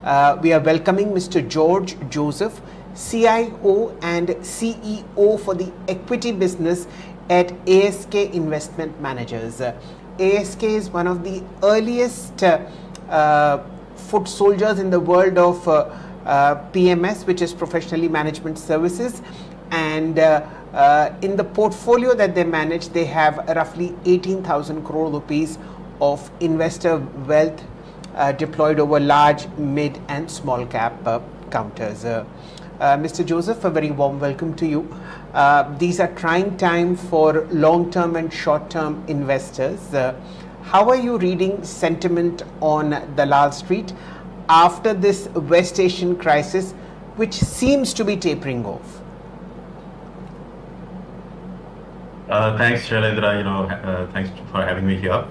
We are welcoming Mr. George Joseph, CIO and CEO for the equity business at ASK Investment Managers. ASK is one of the earliest foot soldiers in the world of PMS, which is professionally management services, and in the portfolio that they manage, they have roughly 18,000 crore rupees of investor wealth deployed over large, mid and small cap counters. Mr. Joseph, a very warm welcome to you. These are trying times for long-term and short-term investors. How are you reading sentiment on Dalal Street after this West Asian crisis, which seems to be tapering off? Thanks, Shailendra. Thanks for having me here.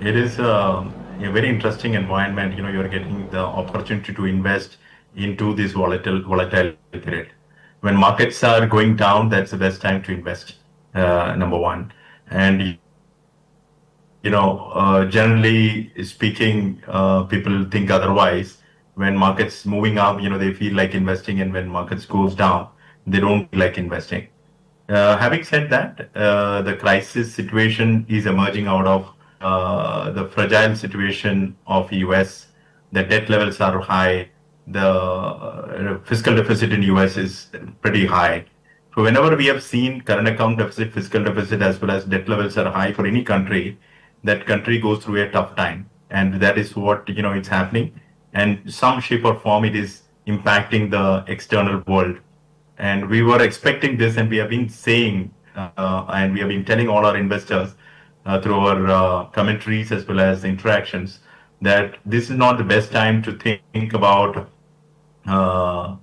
It is a very interesting environment. You're getting the opportunity to invest into this volatile period. When markets are going down, that's the best time to invest. Number one, and generally speaking, people think otherwise. When markets moving up, they feel like investing, and when markets goes down, they don't like investing. Having said that, the crisis situation is emerging out of the fragile situation of US. The debt levels are high. The fiscal deficit in US is pretty high. So whenever we have seen current account deficit, fiscal deficit, as well as debt levels are high for any country, that country goes through a tough time. And that is what, it's happening. And some shape or form, it is impacting the external world. And we were expecting this, and we have been saying, and we have been telling all our investors through our commentaries as well as interactions, that this is not the best time to think about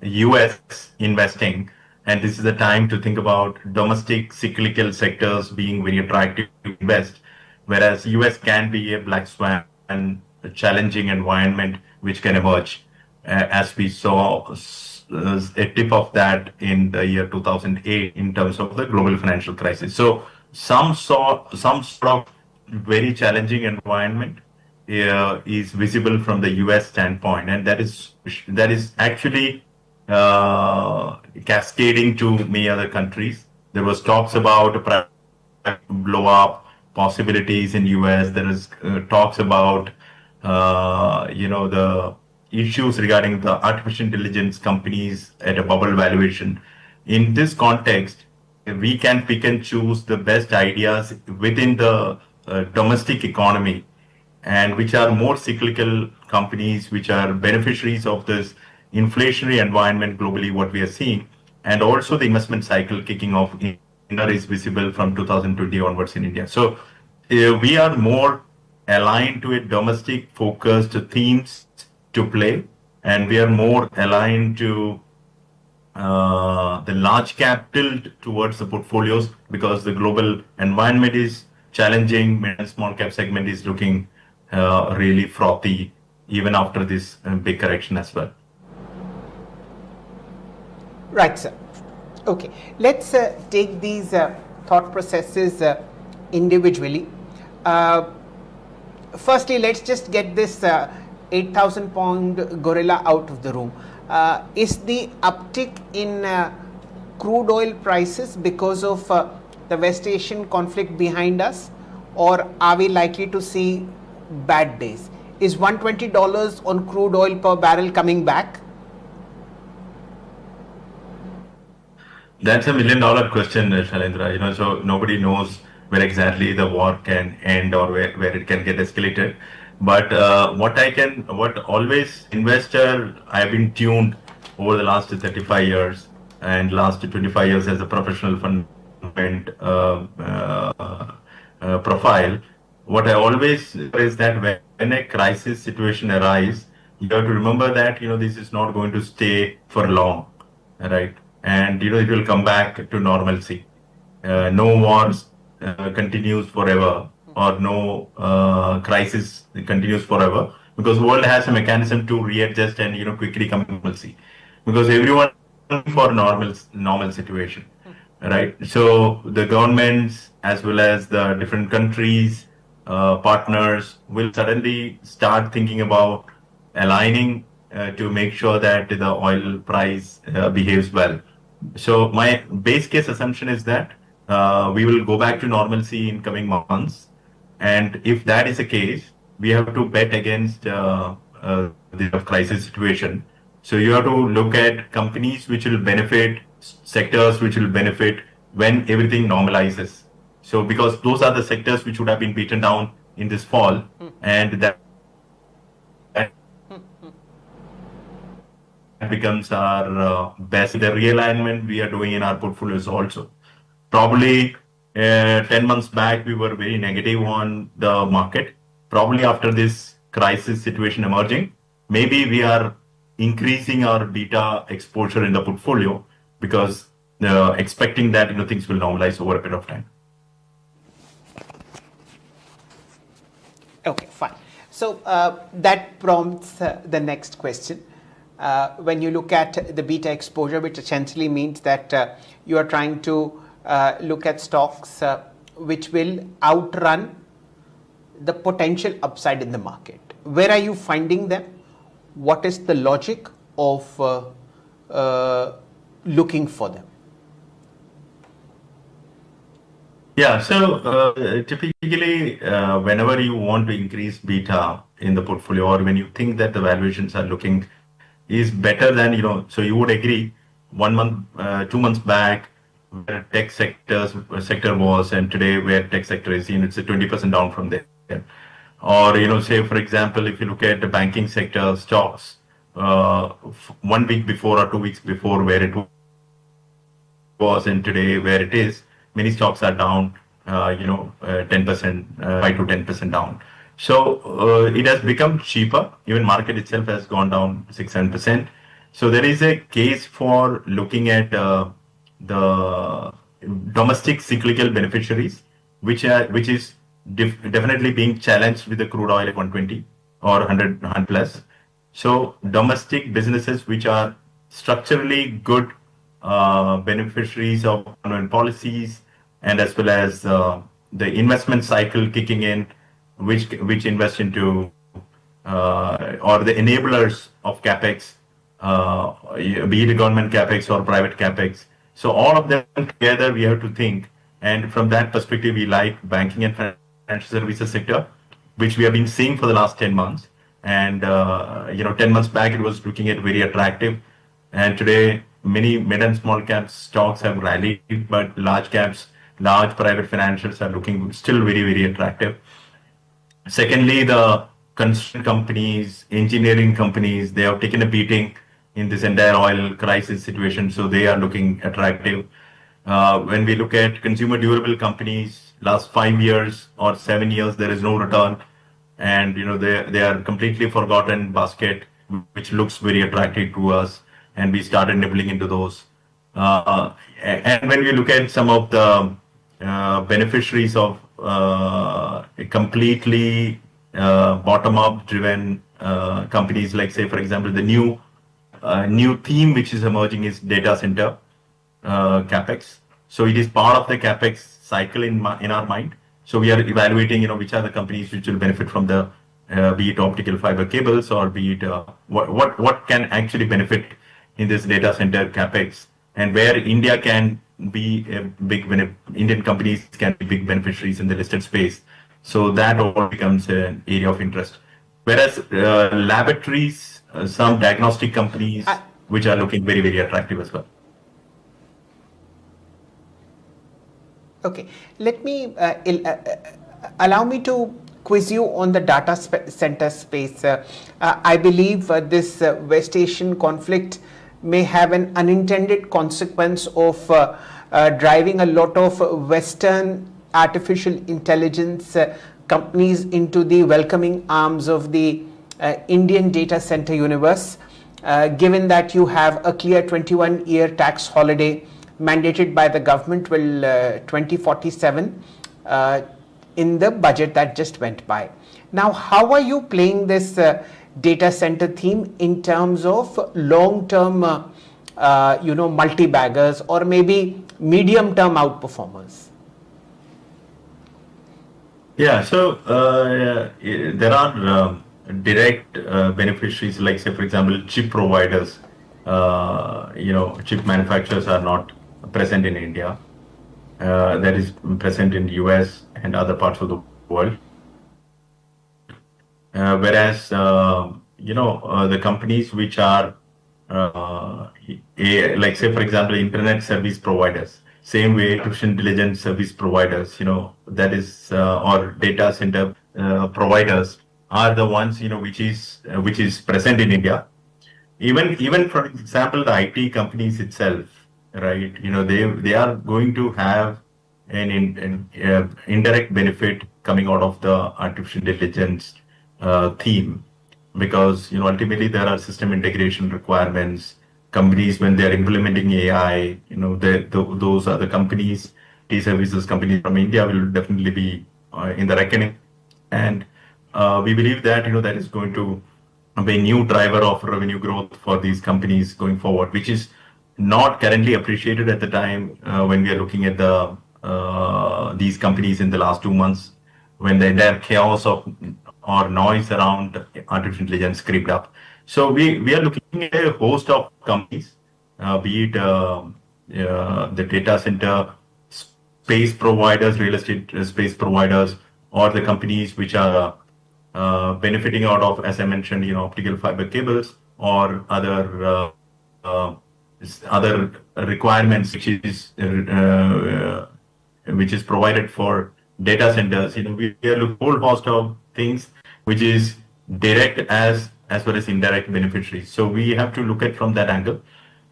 US investing, and this is the time to think about domestic cyclical sectors being very attractive to invest, whereas US can be a black swan and a challenging environment which can emerge, as we saw a tip of that in the year 2008 in terms of the global financial crisis. So some sort of very challenging environment is visible from the US standpoint, and that is actually cascading to many other countries. There was talks about blow up possibilities in US. There is talks about the issues regarding the artificial intelligence companies at a bubble valuation. In this context, we can pick and choose the best ideas within the domestic economy, and which are more cyclical companies, which are beneficiaries of this inflationary environment globally, what we are seeing. And also the investment cycle kicking off in is visible from 2020 onwards in India. So we are more aligned to a domestic focused themes to play, and we are more aligned to the large cap tilt towards the portfolios, because the global environment is challenging. Mid and small cap segment is looking really frothy even after this big correction as well. Right, sir. Okay, let's take these thought processes individually. Firstly, let's just get this 8,000-pound gorilla out of the room. Is the uptick in crude oil prices because of the West Asian conflict behind us, or are we likely to see bad days? Is $120 on crude oil per barrel coming back? That's $1 million question, Shailendra. So nobody knows where exactly the war can end or where it can get escalated. But what always investor, I've been tuned over the last 35 years and last 25 years as a professional fund profile. What I always is that when a crisis situation arises, you have to remember that, this is not going to stay for long, right? And, it will come back to normalcy. No wars continues forever, or no crisis continues forever, because the world has a mechanism to readjust and quickly come to normalcy, because everyone for normal situation, right? So the governments as well as the different countries partners will suddenly start thinking about aligning to make sure that the oil price behaves well. So my base case assumption is that we will go back to normalcy in coming months. And if that is the case, we have to bet against the crisis situation. So you have to look at companies which will benefit, sectors which will benefit when everything normalizes. So because those are the sectors which would have been beaten down in this fall, and that becomes our best. The realignment we are doing in our portfolios also. Probably 10 months back, we were very negative on the market. Probably after this crisis situation emerging, maybe we are increasing our beta exposure in the portfolio because expecting that things will normalize over a period of time. Okay, fine. So that prompts the next question. When you look at the beta exposure, which essentially means that you are trying to look at stocks which will outrun the potential upside in the market. Where are you finding them? What is the logic of looking for them? Yeah, so typically, whenever you want to increase beta in the portfolio, or when you think that the valuations are looking is better than, so you would agree 1 month, 2 months back, where tech sector was, and today where tech sector is, it's a 20% down from there. Or, say, for example, if you look at the banking sector stocks, 1 week before or 2 weeks before where it was and today where it is, many stocks are down, 10%, 5 to 10% down. So it has become cheaper. Even market itself has gone down 6-7%. So there is a case for looking at the domestic cyclical beneficiaries, which is definitely being challenged with the crude oil at 120 or 100 plus. So domestic businesses which are structurally good beneficiaries of government policies, and as well as the investment cycle kicking in, which invest into or the enablers of capex, be it government capex or private capex. So all of them together we have to think, and from that perspective, we like banking and financial services sector, which we have been seeing for the last 10 months. And 10 months back it was looking at very attractive, and today many mid and small cap stocks have rallied, but large caps, large private financials are looking still very, very attractive. Secondly, the construction companies, engineering companies, they have taken a beating in this entire oil crisis situation, so they are looking attractive. When we look at consumer durable companies, last 5 years or 7 years, there is no return, and they are completely forgotten basket, which looks very attractive to us, and we started nibbling into those. And when we look at some of the beneficiaries of completely bottom-up driven companies, like, say, for example, the new theme which is emerging is data center capex. So it is part of the capex cycle in our mind. So we are evaluating, which are the companies which will benefit from the be it optical fiber cables, or be it what can actually benefit in this data center capex, and where India can be a big Indian companies can be big beneficiaries in the listed space. So that all becomes an area of interest. Whereas laboratories, some diagnostic companies, which are looking very, very attractive as well. Okay, let me allow me to quiz you on the data center space. I believe this West Asian conflict may have an unintended consequence of driving a lot of Western artificial intelligence companies into the welcoming arms of the Indian data center universe, given that you have a clear 21-year tax holiday mandated by the government till 2047 in the budget that just went by. Now, how are you playing this data center theme in terms of long-term, multi-baggers, or maybe medium-term outperformers? Yeah, so there are direct beneficiaries, like say, for example, chip providers, chip manufacturers are not present in India. That is present in US and other parts of the world. Whereas, the companies which are, like say, for example, internet service providers, same way artificial intelligence service providers, that is, or data center providers are the ones, which is present in India. Even for example, the IT companies itself, right? They are going to have an indirect benefit coming out of the artificial intelligence theme, because ultimately there are system integration requirements. Companies, when they are implementing AI, those are the companies, T services companies from India will definitely be in the reckoning. And we believe that that is going to be a new driver of revenue growth for these companies going forward, which is not currently appreciated at the time when we are looking at these companies in the last 2 months, when the entire chaos of or noise around artificial intelligence crept up. So we are looking at a host of companies, be it the data center space providers, real estate space providers, or the companies which are benefiting out of, as I mentioned, optical fiber cables or other requirements, which is provided for data centers. We are looking at a whole host of things which is direct as well as indirect beneficiaries. So we have to look at from that angle.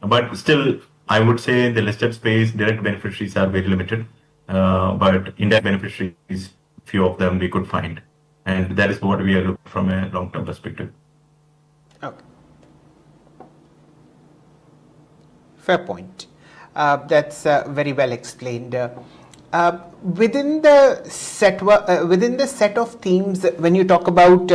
But still, I would say in the listed space, direct beneficiaries are very limited. But indirect beneficiaries, few of them we could find. And that is what we are looking from a long-term perspective. Okay. Fair point. That's very well explained. Within the set of themes, when you talk about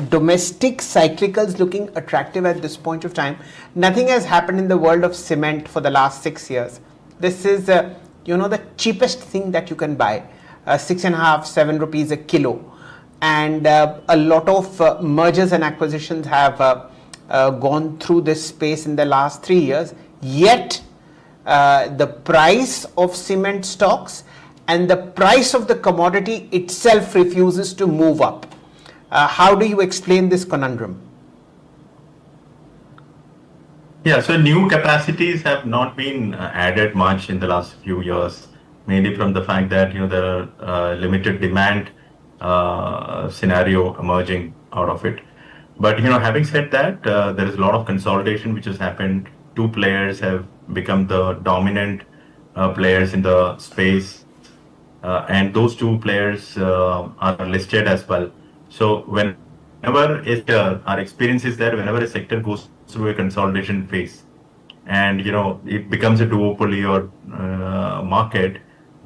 domestic cyclicals looking attractive at this point of time, nothing has happened in the world of cement for the last 6 years. This is the cheapest thing that you can buy, 6.5 7 rupees a kilo, and a lot of mergers and acquisitions have gone through this space in the last 3 years. Yet the price of cement stocks and the price of the commodity itself refuses to move up. How do you explain this conundrum? Yeah, so new capacities have not been added much in the last few years, mainly from the fact that there are limited demand scenario emerging out of it. But having said that, there is a lot of consolidation which has happened. Two players have become the dominant players in the space, and those two players are listed as well. So our experience is that whenever a sector goes through a consolidation phase, and it becomes a duopoly or market,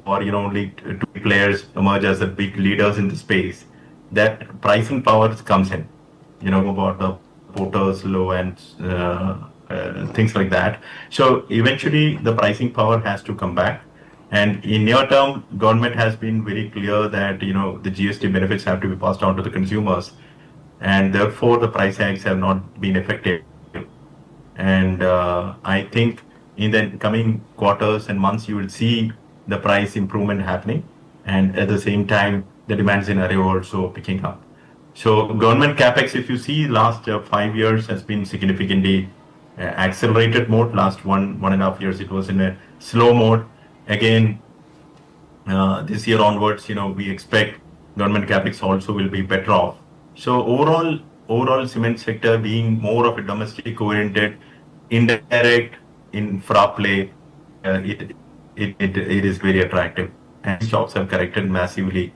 or only two players emerge as the big leaders in the space, that pricing power comes in. About the Porter's law and things like that. So eventually, the pricing power has to come back. And in near term, government has been very clear that the GST benefits have to be passed on to the consumers, and therefore the price hikes have not been effective. And I think in the coming quarters and months, you will see the price improvement happening, and at the same time, the demand scenario also picking up. So government capex, if you see, last 5 years has been significantly accelerated mode. Last 1.5 years, it was in a slow mode. Again, this year onwards, we expect government capex also will be better off. So overall cement sector being more of a domestic oriented, indirect infra play, it is very attractive, and stocks have corrected massively.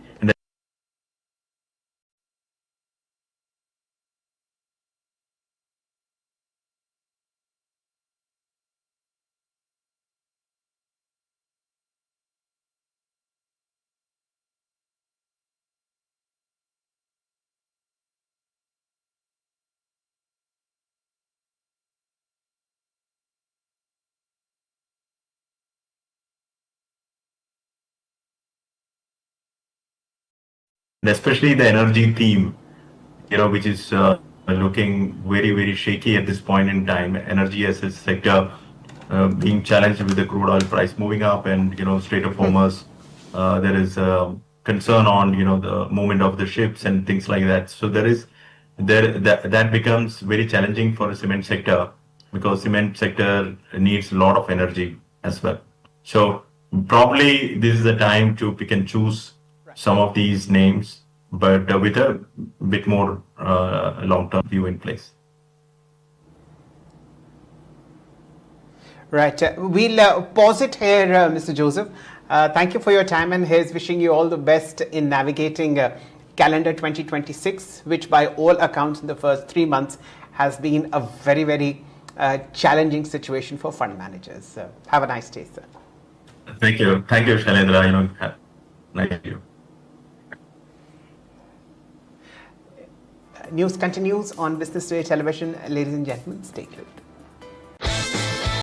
And especially the energy theme, which is looking very, very shaky at this point in time. Energy as a sector being challenged with the crude oil price moving up, and Strait of Hormuz. There is concern on the movement of the ships and things like that. So that becomes very challenging for the cement sector, because cement sector needs a lot of energy as well. So probably this is the time to pick and choose some of these names, but with a bit more long-term view in place. Right. We'll pause it here, Mr. Joseph. Thank you for your time, and here's wishing you all the best in navigating calendar 2026, which by all accounts in the first 3 months has been a very, very challenging situation for fund managers. Have a nice day, sir. Thank you. Thank you, Shailendra. Thank you. News continues on Business Today Television. Ladies and gentlemen, stay tuned.